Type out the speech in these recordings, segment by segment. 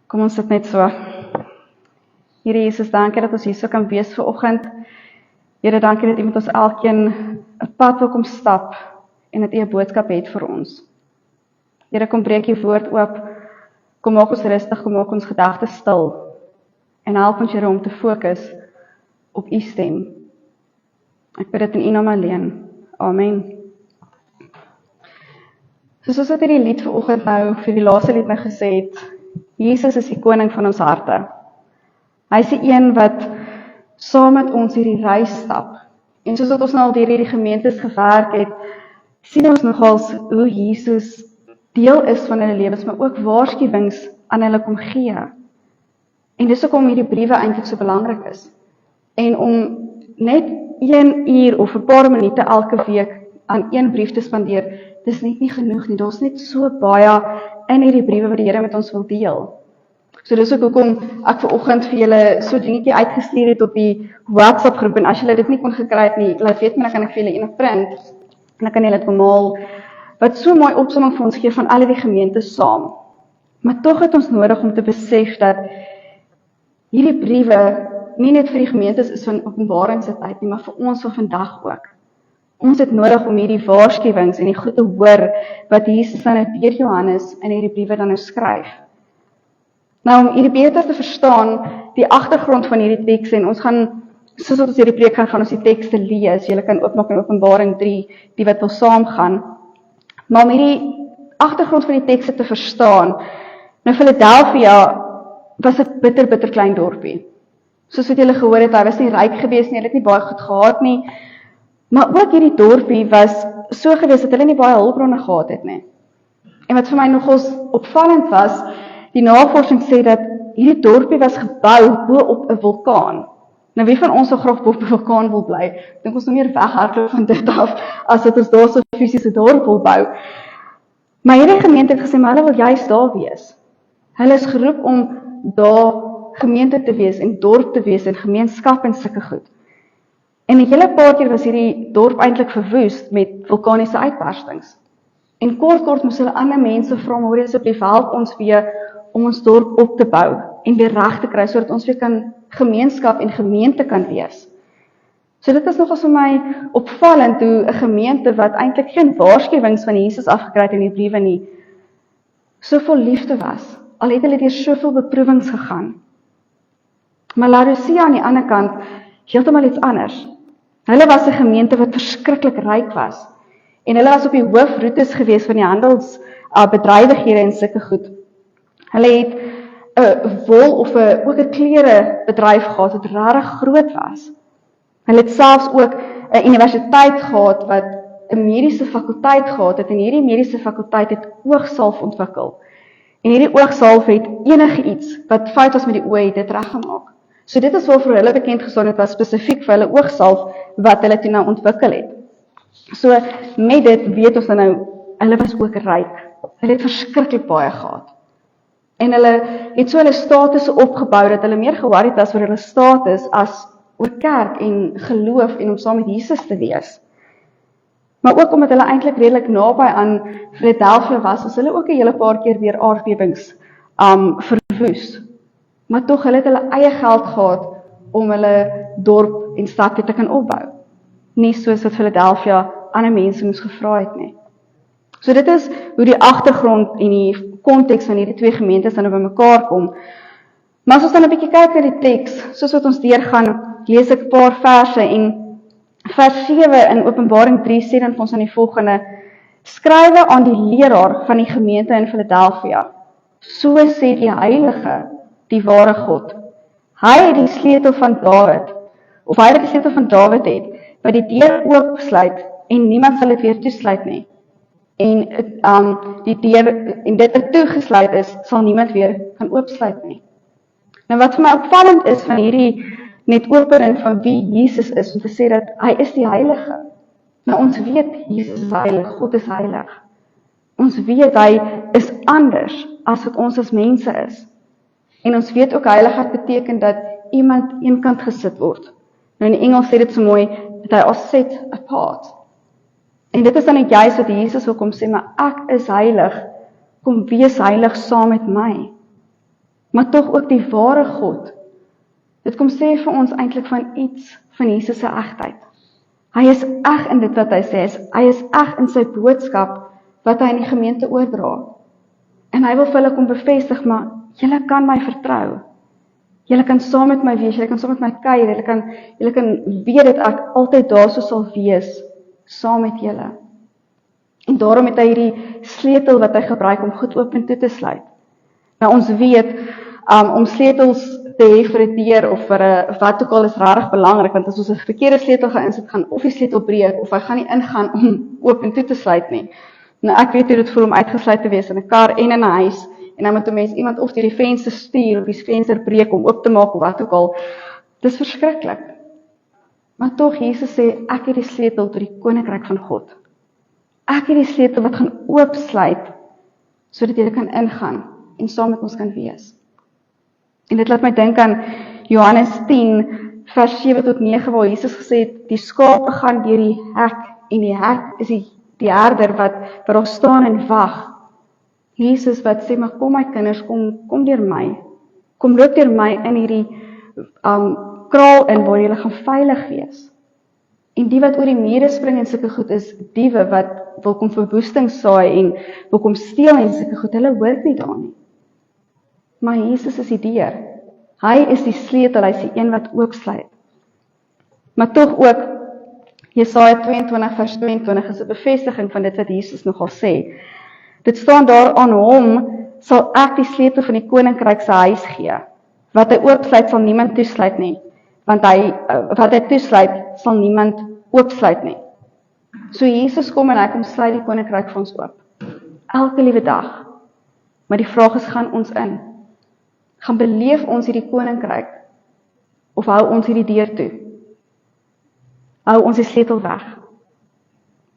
Kom ons sit net so. Here Jesus, dankie dat ons hier so kan wees vanoggend. Here, dankie dat U met ons elkeen 'n pad wil kom stap en dat U 'n boodskap het vir ons. Here, kom breek U woord oop. Kom maak ons rustig, kom maak ons gedagtes stil. En help ons, Here, om te fokus op U stem. Ek bid dit in U naam alleen. Amen. Soos wat hierdie lied vanoggend nou vir die laaste lied nou gesê het, Jesus is die koning van ons harte. Hy is die een wat saam met ons hierdie reis stap. En soos wat ons nou al deur hierdie gemeentes gewerk het, sien ons nogals hoe Jesus deel is van hulle lewens, maar ook waarskuwings aan hulle kom gee. En dis hoekom hierdie briewe eintlik so belangrik is. En om net 1 uur of 'n paar minute elke week aan een brief te spandeer, dis net nie genoeg nie. Daar's net so baie in hierdie briewe wat die Here met ons wil deel. So dis ook hoekom ek vanoggend vir julle so 'n dingetjie uitgestuur het op die WhatsApp groep, en as julle dit nie kon gekry het nie, laat weet my, dan kan ek vir julle een print, en dan kan julle dit bemaal, wat so mooi opsomming vir ons gee van al die gemeentes saam. Maar tog het ons nodig om te besef dat hierdie briewe nie net vir die gemeentes is van Openbaring se tyd nie, maar vir ons van vandag ook. Ons het nodig om hierdie waarskuwings en die goed te hoor wat Jesus dan deur Johannes in hierdie briewe dan nou skryf. Nou, om hierdie beter te verstaan, die agtergrond van hierdie teks, en ons gaan, soos wat ons hierdie preek gaan ons die tekste lees, julle kan oopmaak in Openbaring 3, die wat wil saamgaan. Maar om hierdie agtergrond van die tekste te verstaan, nou Philadelphia was 'n bitter klein dorpie. Soos wat julle gehoor het, hy was nie ryk geweest nie, hulle het nie baie goed gehad nie, maar ook hierdie dorpie was so geweest dat hulle nie baie hulpbronne gehad het nie. En wat vir my nogals opvallend was, die navorsing sê dat hierdie dorpie was gebou bo op 'n vulkaan. Nou wie van ons sou graag bo op 'n vulkaan wil bly? Ek dink ons nou meer weghardloop van dit af, as dat ons daar so 'n fisiese dorp wil bou. Maar hierdie gemeente het gesê, maar hulle wil juist daar wees. Hulle is geroep om daar gemeente te wees, en dorp te wees, en gemeenskap en sulke goed. En 'n hele paar keer was hierdie dorp eintlik verwoes met vulkaniese uitbarstings. En kort moes hulle ander mense vra, maar hoor asseblief, help ons weer om ons dorp op te bou en weer reg te kry, sodat ons weer kan gemeenskap en gemeente kan wees. So dit is nogals vir my opvallend hoe 'n gemeente wat eintlik geen waarskuwings van Jesus afgekry het in die briewe nie, so vol liefde was, al het hulle deur soveel beproewings gegaan. Maar Laodicea aan die ander kant, heeltemal iets anders. Hulle was 'n gemeente wat verskriklik ryk was, en hulle was op die hoofroetes gewees van die handelsbedrywighede en sulke goed. Hulle het 'n wol of ook 'n klerebedryf gehad wat regtig groot was. Hulle het selfs ook 'n universiteit gehad wat 'n mediese fakulteit gehad het, en hierdie mediese fakulteit het oogsalf ontwikkel. En hierdie oogsalf het enige iets wat fout was met die oë, het dit reggemaak. So dit is waarvoor hulle bekend gestaan het, was spesifiek vir hulle oogsalf wat hulle toe nou ontwikkel het. So met dit weet ons dan nou, hulle was ook ryk. Hulle het verskriklik baie gehad. En hulle het so hulle status opgebou, dat hulle meer geworried was oor hulle status as oor kerk en geloof en om saam met Jesus te wees. Maar ook omdat hulle eintlik redelik naby aan Philadelphia was hulle ook 'n hele paar keer weer aardbewings verwoes. Maar tog, hulle het hulle eie geld gehad om hulle dorp en stad weer te kan opbou. Nie soos wat Philadelphia ander mense moes gevra het nie. So dit is hoe die agtergrond en die konteks van hierdie twee gemeentes dan by mekaar kom. Maar as ons dan 'n bietjie kyk na die teks, soos wat ons deurgaan, lees ek 'n paar verse, en vers 7 in Openbaring 3 sê dan vir ons aan die volgende: skrywe aan die leraar van die gemeente in Philadelphia. So sê die Heilige, die ware God. Hy het die sleutel van Dawid, of hy wat die sleutel van Dawid het, wat die deur oopsluit en niemand sal dit weer toesluit nie. En die deur en dit wat toegesluit is, sal niemand weer kan oopsluit nie. Nou wat vir my opvallend is van hierdie net opening van wie Jesus is, om te sê dat hy is die Heilige. Nou ons weet Jesus is heilig, God is heilig. Ons weet hy is anders as wat ons as mense is. En ons weet ook heiligheid beteken dat iemand eenkant gesit word. Nou in die Engels sê dit so mooi, dat hy is set apart. En dit is dan net juist wat Jesus wil kom sê, maar ek is heilig, kom wees heilig saam met my. maar tog ook die ware God. Dit kom sê vir ons eintlik van iets van Jesus se egtheid. Hy is eg in dit wat hy sê, hy is eg in sy boodskap wat hy in die gemeente oordra. En hy wil vir hulle kom bevestig, maar julle kan my vertrou. Julle kan saam met my wees, julle kan saam met my kuier, julle kan weet dat ek altyd daar so sal wees, saam met julle. En daarom het hy hierdie sleutel wat hy gebruik om goed oop en toe te sluit. Nou ons weet, om sleutels te hê vir 'n deur of vir 'n wat ook al is regtig belangrik, want as ons 'n verkeerde sleutel gaan insit, gaan of die sleutel breek of hy gaan nie ingaan om oop en toe te sluit nie. Nou ek weet hoe dit voel om uitgesluit te wees in 'n kar en in 'n huis en dan moet 'n mens iemand of deur die venster stuur of die venster breek om oop te maak of wat ook al. Dis verskriklik. Maar tog Jesus sê ek het die sleutel tot die koninkryk van God. Ek het die sleutel wat gaan oopsluit sodat jy kan ingaan en saam met ons kan wees. En dit laat my dink aan Johannes 10 vers 7 tot 9 waar Jesus gesê het die skape gaan deur die hek en die hek is die herder wat daar staan en wag. Jesus wat sê maar kom my kinders, kom deur my. Kom loop deur my in hierdie kraal in waar julle gaan veilig wees. En die wat oor die mure spring en sulke goed is diewe wat wil kom verwoesting saai en wil kom steel en sulke goed, hulle hoort nie daar nie. Maar Jesus is die deur. Hy is die sleutel, hy is die een wat oopsluit. Maar tog ook, Jesaja 22 vers 22 is 'n bevestiging van dit wat Jesus nogal sê. Dit staan daar aan hom, sal ek die sleutel van die koninkryk se huis gee. Wat hy oopsluit sal niemand toesluit nie, want wat hy toesluit sal niemand oopsluit nie. So Jesus kom en hy kom sluit die koninkryk vir ons oop. Elke liewe dag. Maar die vraag is, gaan ons in? Gaan beleef ons hierdie koninkryk? Of hou ons hierdie deur toe? Hou ons die sleutel weg?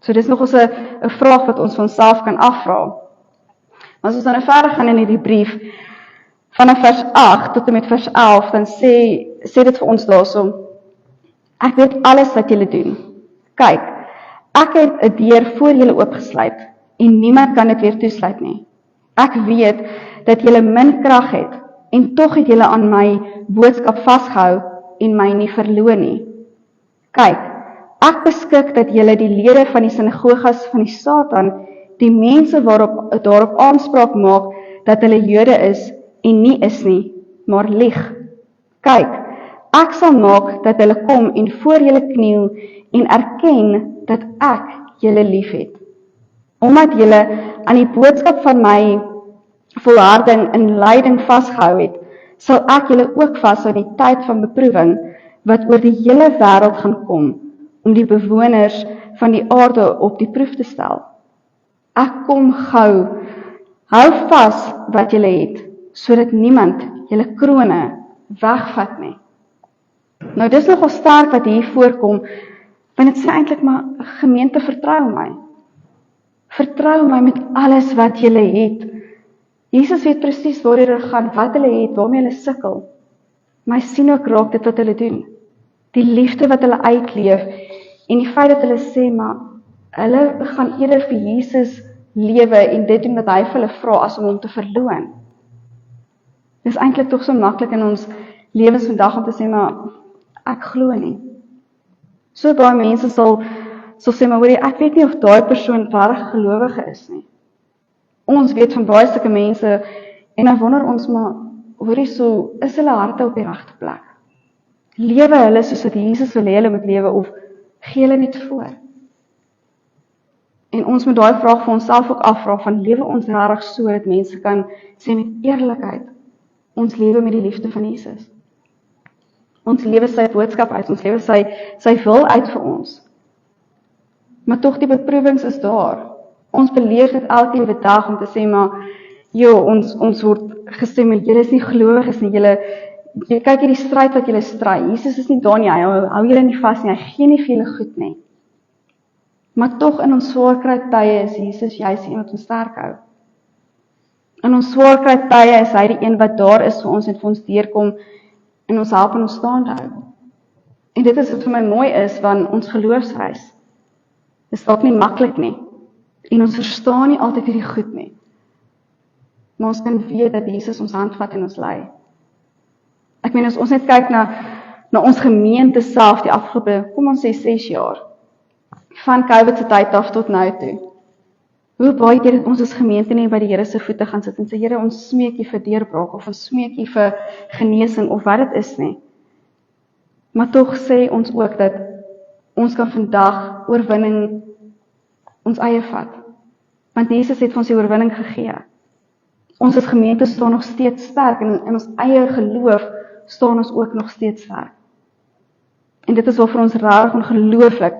So dis nog ons 'n vraag wat ons van onsself kan afvra. As ons dan verder gaan in hierdie brief, vanaf vers 8 tot en met vers 11, dan sê dit vir ons daarso, ek weet alles wat julle doen. Kyk, ek het 'n deur voor julle oopgesluit, en niemand kan dit weer toesluit nie. Ek weet dat julle min krag het, en tog het julle aan my boodskap vasgehou, en my nie verloon nie. Kyk, ek beskik dat julle die lede van die sinagoges van die Satan, die mense daarop aanspraak maak, dat hulle Jode is, en nie is nie, maar lieg. Kyk, ek sal maak dat hulle kom en voor julle kniel, en erken dat ek julle lief het. Omdat julle aan die boodskap van my volharding in lyding vasgehou het, sal ek julle ook vashou die tyd van beproewing, wat oor die hele wêreld gaan kom, om die bewoners van die aarde op die proef te stel. Ek kom gou, hou vas wat julle het, sodat niemand julle krone wegvat nie. Nou dis nogal sterk wat hier voorkom, want dit sê eintlik maar, gemeente vertrou my. Vertrou my met alles wat julle het. Jesus weet presies waar hulle gaan, wat hulle het, waarmee hulle sukkel. Maar hy sien ook raak dit wat hulle doen. Die liefde wat hulle uitleef, en die feit dat hulle sê, maar hulle gaan eerder vir Jesus lewe en dit doen wat hy vir hulle vra, as om hom te verloon. Dis eintlik tog so maklik in ons lewens vandag om te sê, maar ek glo nie. So baie mense sal sê, maar hoorie, ek weet nie of daai persoon regtig gelowige is nie. Ons weet van baie sulke mense, en dan wonder ons maar, hoorie, so is hulle harte op die regte plek? Lewe hulle soos wat Jesus wil hê hulle moet lewe, of gee hulle net voor? En ons moet daai vraag vir onsself ook afvra, van lewe ons regtig so, dat mense kan sê met eerlikheid, ons lewe met die liefde van Jesus. Ons lewe sy boodskap uit, ons lewe sy wil uit vir ons. Maar tog die beproewings is daar. Ons beleef dit elke liewe dag om te sê, maar, ons word gesê, maar julle is nie gelowiges nie, julle kyk hierdie stryd wat julle stry, Jesus is nie daar nie, hy hou julle nie vas nie, hy gee nie vir julle goed nie. Maar tog in ons swaarkry tye is Jesus juist die een wat ons sterk hou. In ons swaarkry tye is hy die een wat daar is vir ons en vir ons deurkom en ons help en ons staande hou. En dit is wat vir my mooi is van ons geloofsreis. Dit is dalk nie maklik nie. En ons verstaan nie altyd hierdie goed nie. maar ons kan weet dat Jesus ons handvat en ons lei. Ek meen, as ons net kyk na ons gemeente self die afgelope, kom ons sê 6 jaar, van COVID se tyd af tot nou toe. Hoe baie keer het ons as gemeente nie by die Here se voete gaan sit en sê, Here, ons smeek U vir deurbraak, of ons smeek U vir genesing, of wat dit is nie. Maar tog sê ons ook dat ons kan vandag oorwinning ons eie vat. Want Jesus het vir ons die oorwinning gegee. Ons as gemeente staan nog steeds sterk, en in ons eie geloof staan ons ook nog steeds sterk. En dit is waarvoor ons rarig ongelooflik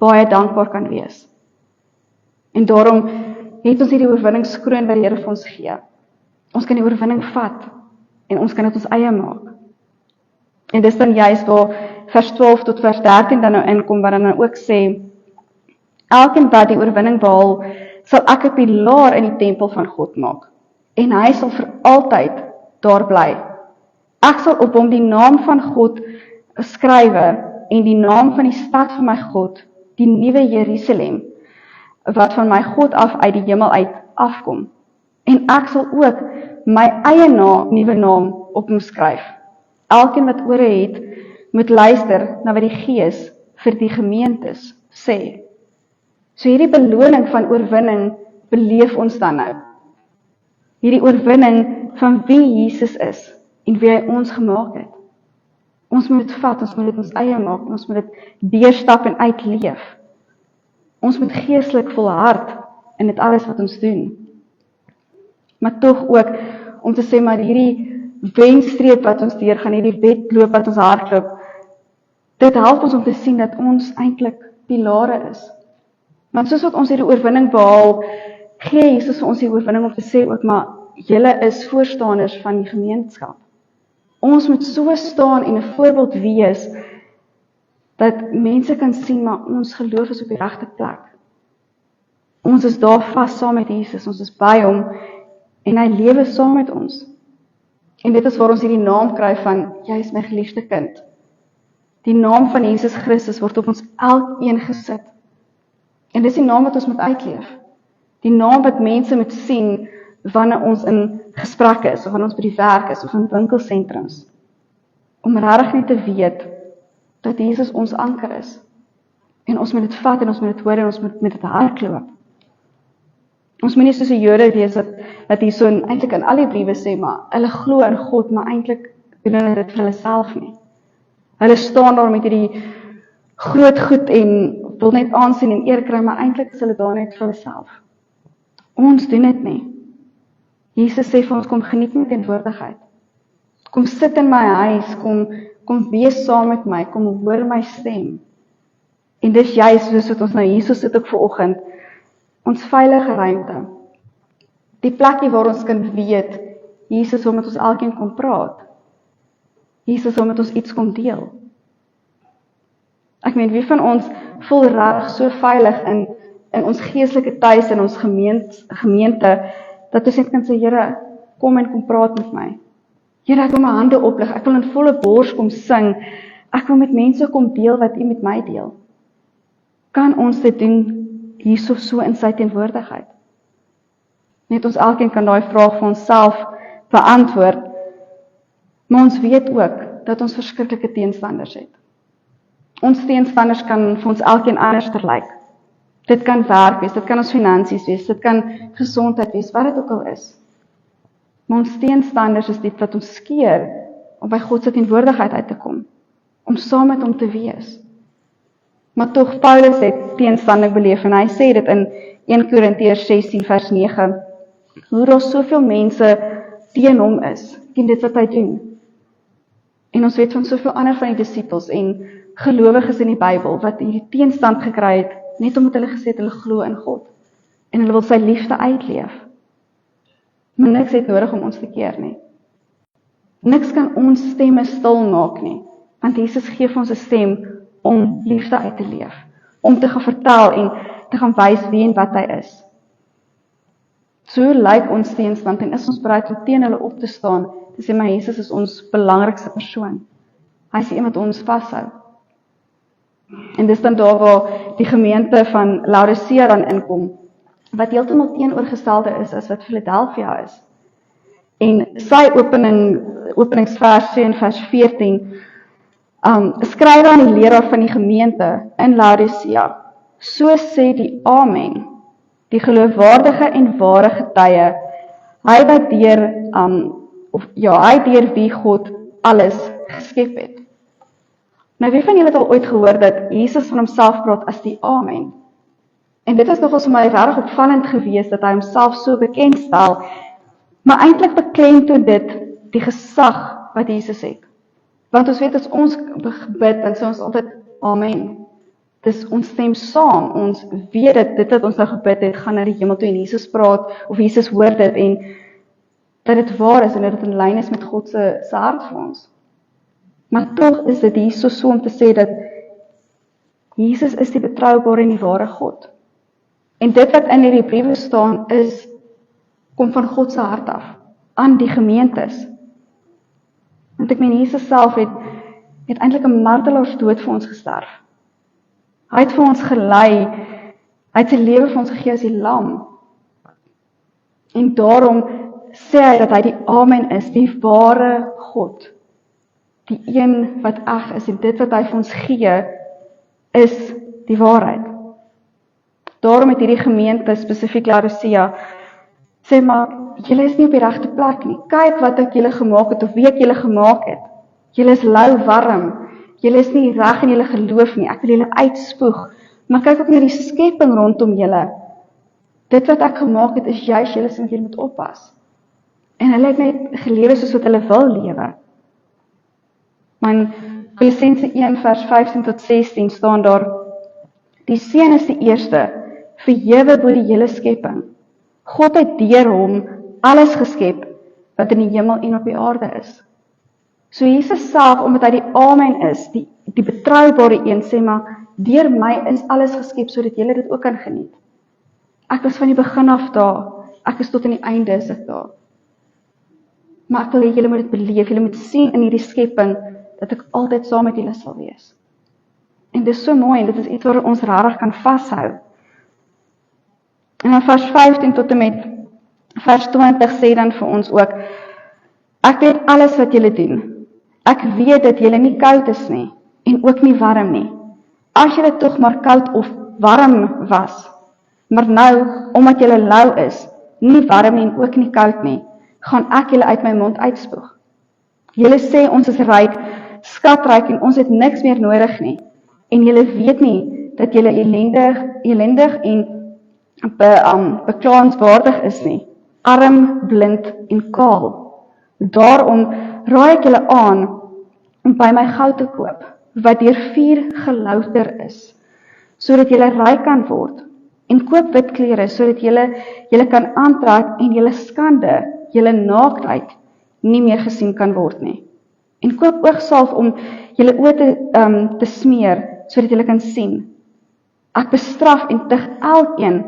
baie dankbaar kan wees. En daarom het ons hierdie oorwinningskroon wat die Here vir ons gee. Ons kan die oorwinning vat, en ons kan dit ons eie maak. En dis dan juist waar vers 12 tot vers 13 dan nou inkom, wat dan nou ook sê, elkeen wat die oorwinning behaal, sal ek 'n pilaar in die tempel van God maak, en hy sal vir altyd daar bly. Ek sal op hom die naam van God skrywe, en die naam van die stad van my God, die nuwe Jerusalem, wat van my God af uit die hemel uit afkom. En ek sal ook my eie nuwe naam op hom skryf. Elkeen wat ore het, moet luister na wat die Gees vir die gemeentes sê. So hierdie beloning van oorwinning beleef ons dan nou. Hierdie oorwinning van wie Jesus is en wie hy ons gemaak het. Ons moet dit vat, ons moet dit ons eie maak, ons moet dit deurstap en uitleef. Ons moet geestelik volhard in dit alles wat ons doen. Maar tog ook om te sê, maar hierdie wenstreep wat ons deurgaan, hierdie wedloop wat ons hardloop, dit help ons om te sien dat ons eintlik pilare is. Want soos wat ons hierdie oorwinning behaal, gee Jesus vir ons die oorwinning om te sê ook, maar julle is voorstanders van die gemeenskap. Ons moet so staan en 'n voorbeeld wees, dat mense kan sien, maar ons geloof is op die regte plek. Ons is daar vas saam met Jesus, ons is by hom, en hy lewe saam met ons. En dit is waar ons hierdie naam kry van, jy is my geliefde kind. Die naam van Jesus Christus word op ons elkeen gesit. En dis die naam wat ons moet uitleef. Die naam wat mense moet sien, wanneer ons in gesprekke is, of wanneer ons by die werk is, of in winkelsentrums. Om regtig net te weet, dat Jesus ons anker is. En ons moet dit vat, en ons moet dit hoor, en ons moet met dit hardloop. Ons moet nie soos die Jode wees, dat hier so eintlik in al die briewe sê, maar hulle glo in God, maar eintlik doen hulle dit vir hulle self nie. Hulle staan daar met hierdie groot goed, en wil net aansien en eer kry, maar eintlik is hulle daar net vir hulle self. Ons doen dit nie. Jesus sê vir ons, kom geniet my teenwoordigheid. Kom sit in my huis, kom wees saam met my, kom hoor my stem. En dis juist soos wat ons nou hier so sit ook vanoggend, ons veilige ruimte. Die plekkie waar ons kan weet, Jesus wil met ons elkeen kom praat. Jesus wil met ons iets kom deel. Ek meen, wie van ons voel reg so veilig in ons geestelike tuis, in ons gemeente, dat ons net kan sê, Here, kom en kom praat met my. Here, ek wil my hande oplig, ek wil in volle bors kom sing, ek wil met mense kom deel wat U met my deel. Kan ons dit doen hierso so in sy teenwoordigheid? Net ons elkeen kan daai vraag vir onsself beantwoord, maar ons weet ook dat ons verskriklike teenstanders het. Ons teenstanders kan vir ons elkeen anders lyk. Dit kan werk wees, dit kan ons finansies wees, dit kan gesondheid wees, wat dit ook al is. Maar ons teenstanders is dit wat ons keer om by God se teenwoordigheid uit te kom, om saam met hom te wees. Maar tog, Paulus het teenstanding beleef, en hy sê dit in 1 Korintiërs 16 vers 9, hoe daar soveel mense teen hom is, teen dit wat hy doen. En ons weet van soveel ander van die disippels en gelowiges in die Bybel, wat hierdie teenstand gekry het, net omdat hulle gesê het, hulle glo in God, en hulle wil sy liefde uitleef. Maar niks het nodig om ons te keer nie. Niks kan ons stemme stil maak nie, want Jesus gee vir ons 'n stem om liefde uit te leef, om te gaan vertel en te gaan wys wie en wat hy is. So lyk ons teenstand, en is ons bereid om teen hulle op te staan, te sê, maar Jesus is ons belangrikste persoon. Hy is die een wat ons vashou. En dis dan daar waar die gemeente van Laodicea dan inkom, wat heeltemal teenoorgestelde is as wat Philadelphia is. En sy openingsvers 2 en vers 14, skryf aan die leraar van die gemeente in Laodicea, so sê die Amen, die geloofwaardige en ware getuie, hy wat hy deur wie God alles geskep het. Nou, wie van julle het al ooit gehoor dat Jesus van homself praat as die Amen? En dit is nogals vir my regtig opvallend geweest dat hy homself so bekendstel, maar eintlik beklemtoon dit die gesag wat Jesus het. Want ons weet as ons bid, dan sê ons altyd Amen. Dis ons stem saam, ons weet dat dit wat ons nou gebid het, gaan na die hemel toe en Jesus praat, of Jesus hoor dit en dat dit waar is en dat dit in lyn is met God se hart vir ons. Maar tog is dit hier so om te sê dat Jesus is die betroubare en die ware God. En dit wat in hierdie briewe staan kom van God se hart af, aan die gemeentes. Want ek meen, Jesus self het eintlik 'n martelaarsdood vir ons gesterf. Hy het vir ons gelei, hy het sy lewe vir ons gegee as die lam. En daarom sê hy dat hy die Amen is, die ware God. Die een wat eg is en dit wat hy vir ons gee, is die waarheid. Daarom het hierdie gemeente, spesifiek Laodicea, sê maar, julle is nie op die regte plek nie. Kyk wat ek julle gemaak het, of wie ek julle gemaak het. Julle is lou warm, julle is nie reg in julle geloof nie, ek wil julle uitspoeg, maar kyk ook na die skepping rondom julle. Dit wat ek gemaak het, is juist julle sê julle moet oppas. En hulle het net gelewe soos wat hulle wil lewe. Maar in Kolossense 1 vers 15 tot 16 staan daar, die seun is die eerste, verhewe bo die hele skepping. God het deur hom alles geskep, wat in die hemel en op die aarde is. So Jesus self, omdat hy die Amen is, die betroubare een, sê maar, deur my is alles geskep, sodat julle dit ook kan geniet. Ek was van die begin af daar, ek is tot aan die einde is ek daar. Maar ek wil hê julle moet dit beleef, julle moet sien in hierdie skepping, dat ek altyd saam met julle sal wees. En dit is so mooi, en dit is iets waar ons regtig kan vashou. En dan vers 15 tot en met vers 20 sê dan vir ons ook, ek weet alles wat julle doen. Ek weet dat julle nie koud is nie, en ook nie warm nie. As julle tog maar koud of warm was, maar nou, omdat julle lou is, nie warm nie en ook nie koud nie, gaan ek julle uit my mond uitspoeg. Julle sê ons is ryk, skatryk en ons het niks meer nodig nie. En julle weet nie dat julle elendig en beklaanswaardig is nie, arm, blind en kaal. Daarom raai ek julle aan om by my goud te koop, wat deur vuur gelouter is, sodat julle ryk kan word, en koop wit klere, sodat julle kan aantrek en julle skande, julle naaktheid, nie meer gesien kan word nie. En koop oogsalf om julle oë te smeer, sodat julle kan sien. Ek bestraf en tig elkeen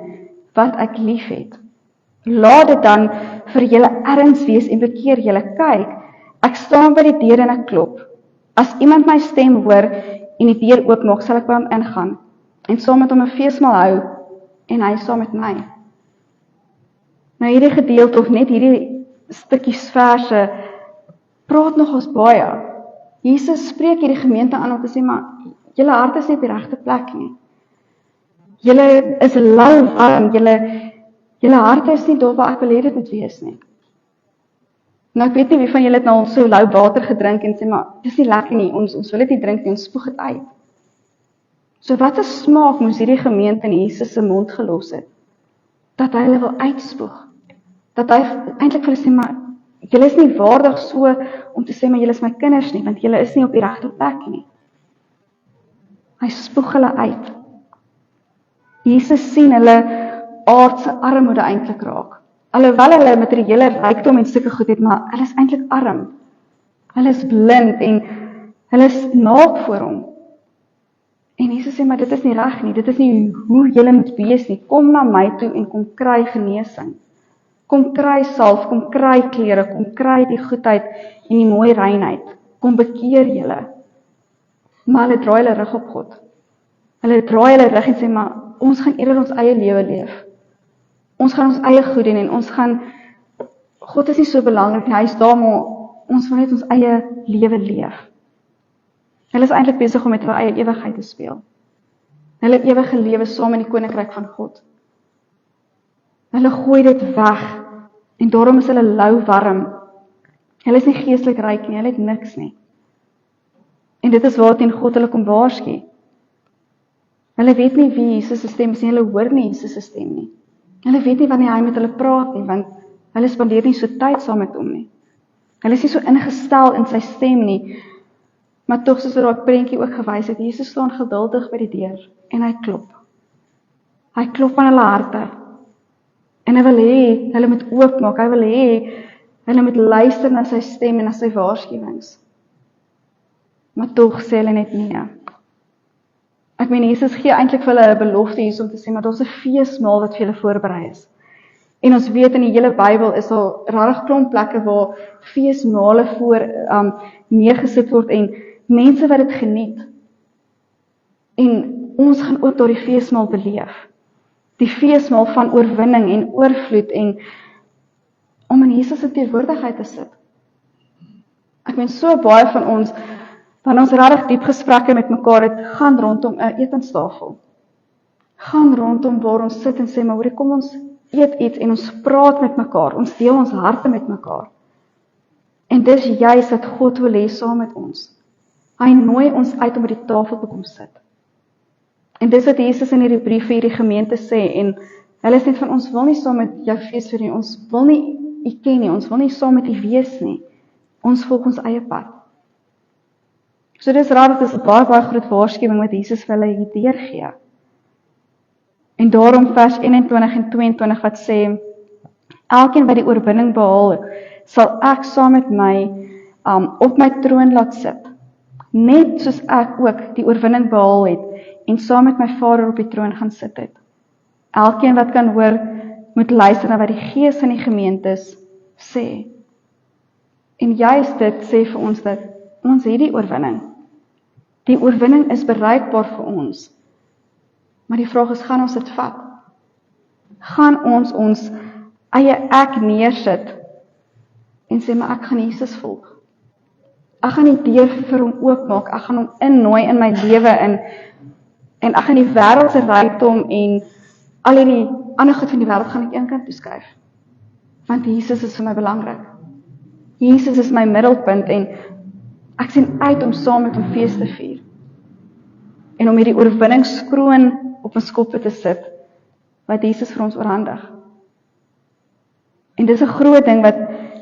wat ek lief het. Laat dit dan vir julle erns wees en bekeer julle. Kyk, ek staan by die deur en ek klop. As iemand my stem hoor en die deur oopmaak, sal ek by hom ingaan en saam met hom 'n feesmaal hou en hy saam met my. Nou hierdie gedeelte of net hierdie stukkies verse praat nog ons baie. Jesus spreek hierdie gemeente aan om te sê, maar julle hart is nie op die regte plek nie. Julle is lou warm, julle hart is nie daar waar ek wil hê dit moet wees nie. Nou ek weet nie wie van julle het nou al so lou water gedrink en sê, maar dis nie lekker nie, ons wil dit nie drink nie, ons spoeg dit uit. So wat 'n smaak moes hierdie gemeente in Jesus se mond gelos het, dat hy hulle wil uitspoeg, dat hy eintlik vir hulle sê, maar julle is nie waardig so om te sê, maar julle is my kinders nie, want julle is nie op die regte plek nie. Hy spoeg hulle uit. Jesus sien hulle aardse armoede eintlik raak. Alhoewel hulle materiële rykdom en sulke goed het, maar hulle is eintlik arm. Hulle is blind en hulle is naak voor hom. En Jesus sê, maar dit is nie reg nie, dit is nie hoe julle moet wees nie. Kom na my toe en kom kry genesing. Kom kry salf, kom kry klere, kom kry die goedheid en die mooi reinheid. Kom bekeer julle. Maar hulle draai hulle rug op God. Hulle draai hulle rug en sê, maar ons gaan eerder ons eie lewe leef. Ons gaan ons eie goed doen en ons God is nie so belangrik nie, hy is daar, maar ons wil net ons eie lewe leef. Hulle is eintlik besig om met hulle eie ewigheid te speel. Hulle ewige lewe saam in die koninkryk van God. Hulle gooi dit weg, en daarom is hulle lou warm. Hulle is nie geestelik ryk nie, hulle het niks nie. En dit is waarteen God hulle kom waarsku. Hulle weet nie wie Jesus se stem is nie, hulle hoor nie Jesus se stem nie. Hulle weet nie wanneer hy met hulle praat nie, want hulle spandeer nie so tyd saam met hom nie. Hulle is nie so ingestel in sy stem nie, maar tog soos daai prentjie ook gewys het, Jesus staan geduldig by die deur, en hy klop. Hy klop aan hulle harte, en hy wil hê, hulle moet oopmaak, hy wil hê, hulle moet luister na sy stem en na sy waarskuwings. Maar tog sê hulle net nee. Ek meen, Jesus gee eintlik vir hulle 'n belofte hier om te sê, maar daar's 'n feesmaal wat vir julle voorberei is. En ons weet in die hele Bybel is daar regtig klomp plekke waar feesmale voor neergesit word en mense wat dit geniet. En ons gaan ook daardie feesmaal beleef. Die feesmaal van oorwinning en oorvloed en om in Jesus se teenwoordigheid te sit. Ek meen, so baie van ons, wanneer ons regtig diep gesprekke met mekaar het, gaan rondom 'n etenstafel. Gaan rondom waar ons sit en sê, maar hoorie, kom ons eet iets en ons praat met mekaar, ons deel ons harte met mekaar. En dis juist wat God wil hê saam met ons. Hy nooi ons uit om by die tafel te kom sit. En dis wat Jesus in hierdie brief vir hierdie gemeente sê, en hulle is net van, ons wil nie saam met jou fees vir nie, ons wil nie u ken nie, ons wil nie saam met u wees nie, ons volg ons eie pad. So dis raar, dit is 'n baie groot waarskuwing wat Jesus vir hulle hier deurgee. En daarom vers 21 en 22 wat sê, elkeen wat die oorwinning behaal, sal ek saam met my op my troon laat sit, net soos ek ook die oorwinning behaal het, en saam met my Vader op die troon gaan sit het. Elkeen wat kan hoor, moet luister na wat die Gees van die gemeentes sê. En juist dit sê vir ons dat ons het die oorwinning. Die oorwinning is bereikbaar vir ons. Maar die vraag is, gaan ons dit vat? Gaan ons eie ek neersit en sê, maar ek gaan Jesus volg. Ek gaan die deur vir hom oopmaak, ek gaan hom innooi in my lewe en ek gaan die wêreldse rykdom en al die ander goed van die wêreld gaan ek eenkant toeskuif. Want Jesus is vir my belangrik. Jesus is my middelpunt en ek sien uit om saam met hom fees te vier. En om hierdie oorwinningskroon op ons koppe te sit, wat Jesus vir ons oorhandig. En dis 'n groot ding wat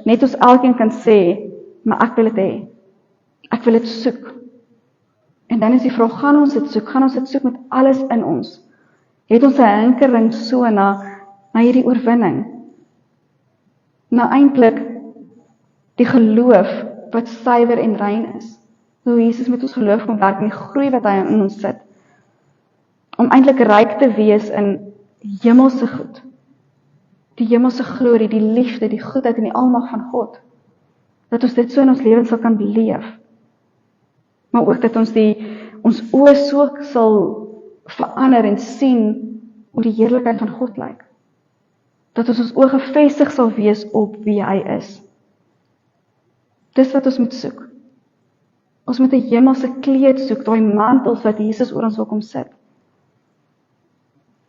net ons elkeen kan sê, maar ek wil dit hê. Ek wil dit soek. En dan is die vraag, gaan ons dit soek? Gaan ons dit soek met alles in ons? Het ons 'n hinkering so na hierdie oorwinning? Na eintlik die geloof wat suiwer en rein is. Hoe Jesus met ons geloof kom werk en die groei wat hy in ons sit. Om eintlik ryk te wees in hemelse goed. Die hemelse glorie, die liefde, die goedheid en die almag van God. Dat ons dit so in ons lewens sal kan beleef. Maar ook dat ons ons oë so sal verander en sien hoe die heerlikheid van God lyk. Dat ons oë gefestig sal wees op wie hy is. Dis wat ons moet soek. Ons moet 'n hemelse kleed soek, daai mantels wat Jesus oor ons wil kom sit.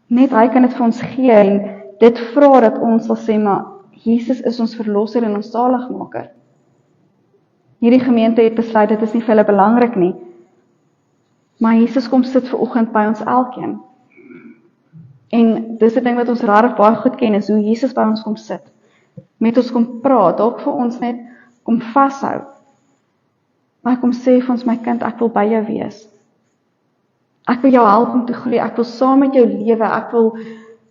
Net hy kan dit vir ons gee en dit vra dat ons sal sê, maar Jesus is ons verlosser en ons saligmaker. Hierdie gemeente het besluit, dit is nie vir hulle belangrik nie. Maar Jesus kom sit ver oggend by ons elkeen. En dis 'n ding wat ons regtig baie goed ken, is hoe Jesus by ons kom sit. Met ons kom praat, dalk vir ons net kom vashou. Maar hy kom sê vir ons, my kind, ek wil by jou wees. Ek wil jou help om te groei, ek wil saam met jou lewe, ek wil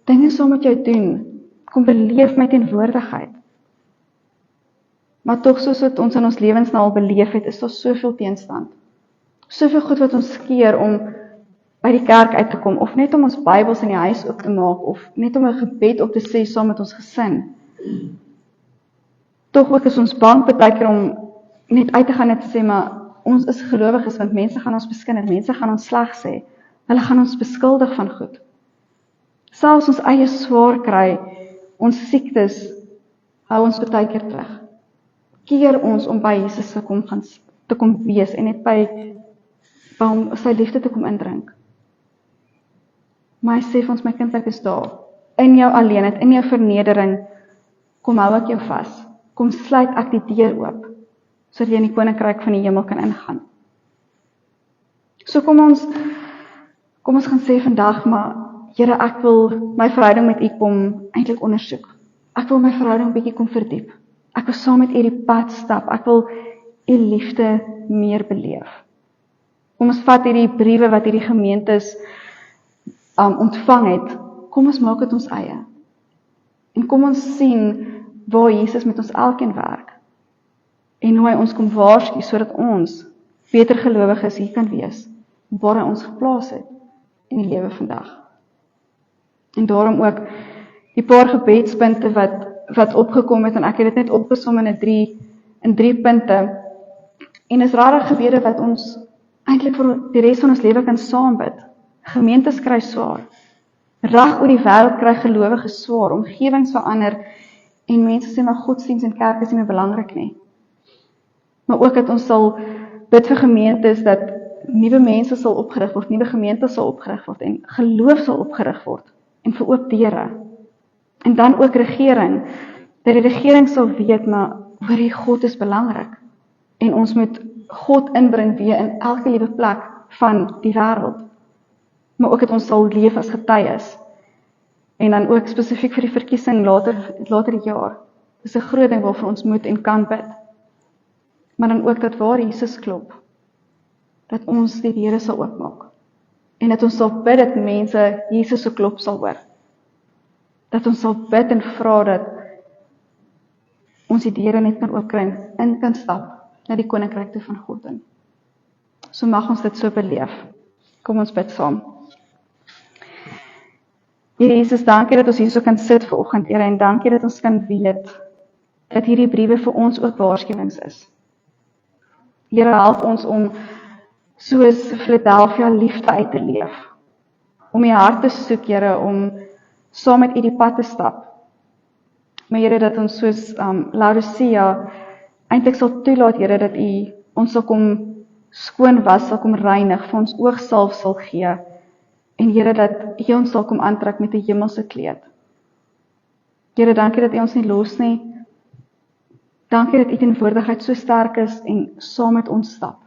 dinge saam met jou doen. Kom beleef my teenwoordigheid. Maar tog soos wat ons in ons lewens nou al beleef het, is daar soveel teenstand. Soveel goed wat ons keer om by die kerk uit te kom, of net om ons Bybels in die huis oop te maak, of net om 'n gebed op te sê saam met ons gesin. Tog ook is ons bang baie keer om net uit te gaan en te sê, maar ons is gelowiges, want mense gaan ons beskinder, mense gaan ons sleg sê, hulle gaan ons beskuldig van goed. Selfs ons eie swaar kry, ons siektes, hou ons baie keer terug. Keer ons om by Jesus te kom wees en net by hom sy liefde te kom indrink. Maar hy sê vir ons, my kind, ek is daar. In jou alleenheid, in jou vernedering, kom hou ek jou vas. Kom sluit ek die deur oop, sodat jy in die koninkryk van die hemel kan ingaan. So kom ons gaan sê vandag, maar Here, ek wil my verhouding met U kom eintlik ondersoek. Ek wil my verhouding 'n bietjie kom verdiep. Ek wil saam met U die pad stap. Ek wil U liefde meer beleef. Kom ons vat hierdie briewe wat hierdie gemeentes ontvang het, kom ons maak dit ons eie. En kom ons sien waar Jesus met ons elkeen werk. En hoe hy ons kom waarsku sodat ons beter gelowiges hier kan wees, waar hy ons geplaas het in die lewe vandag. En daarom ook die paar gebedspunte wat opgekom het, en ek het dit net opgesom in drie punte. En is regtig gebede wat ons eintlik vir die res van ons lewe kan saambid. Gemeentes kry swaar. Reg oor die wêreld kry gelowiges swaar, omgewings verander, en mense sê maar godsdiens en kerk is nie meer belangrik nie. Maar ook dat ons sal bid vir gemeentes dat nuwe mense sal opgerig word, nuwe gemeentes sal opgerig word, en geloof sal opgerig word, en vir oop deure. En dan ook regering, dat die regering sal weet, maar hoor die God is belangrik, en ons moet God inbring weer in elke liewe plek van die wêreld. Maar ook dat ons sal leef as getuies. En dan ook spesifiek vir die verkiesing later die jaar. Dis 'n groot ding waarvoor ons moet en kan bid. Maar dan ook dat waar Jesus klop, dat ons die deure sal oopmaak. En dat ons sal bid dat mense Jesus se klop sal hoor. Dat ons sal bid en vra dat ons die deure net kan oopkry en kan stap na die koninkryk toe van God in. So mag ons dit so beleef. Kom ons bid saam. Here Jesus, dankie dat ons hier so kan sit vanoggend, Here, en dankie dat ons kan weet dat hierdie briewe vir ons ook waarskuwings is. Here, help ons om soos Philadelphia liefde uit te leef. Om U hart te soek, Here, om saam met U die pad te stap. Maar Here, dat ons soos Laodicea eintlik sal toelaat, Here, dat U ons sal kom skoon was, sal kom reinig, vir ons oogsalf sal gee. En Here, dat U ons sal kom aantrek met 'n hemelse kleed. Here, dankie dat U ons nie los nie. Dankie dat U teenwoordigheid so sterk is en saam met ons stap.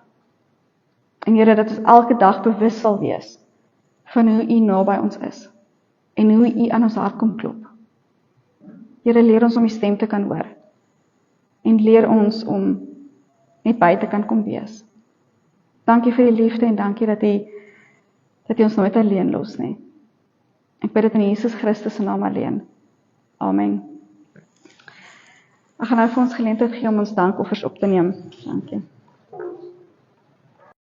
En Here, dat ons elke dag bewus sal wees van hoe U naby ons is en hoe U aan ons hart kom klop. Here, leer ons om U stem te kan hoor en leer ons om net by te kan kom wees. Dankie vir die liefde en dankie dat U ons nooit alleen los nie. Ek bid dit in Jesus Christus se naam alleen. Amen. Ek gaan nou vir ons geleentheid gee om ons dankoffers op te neem. Dankie.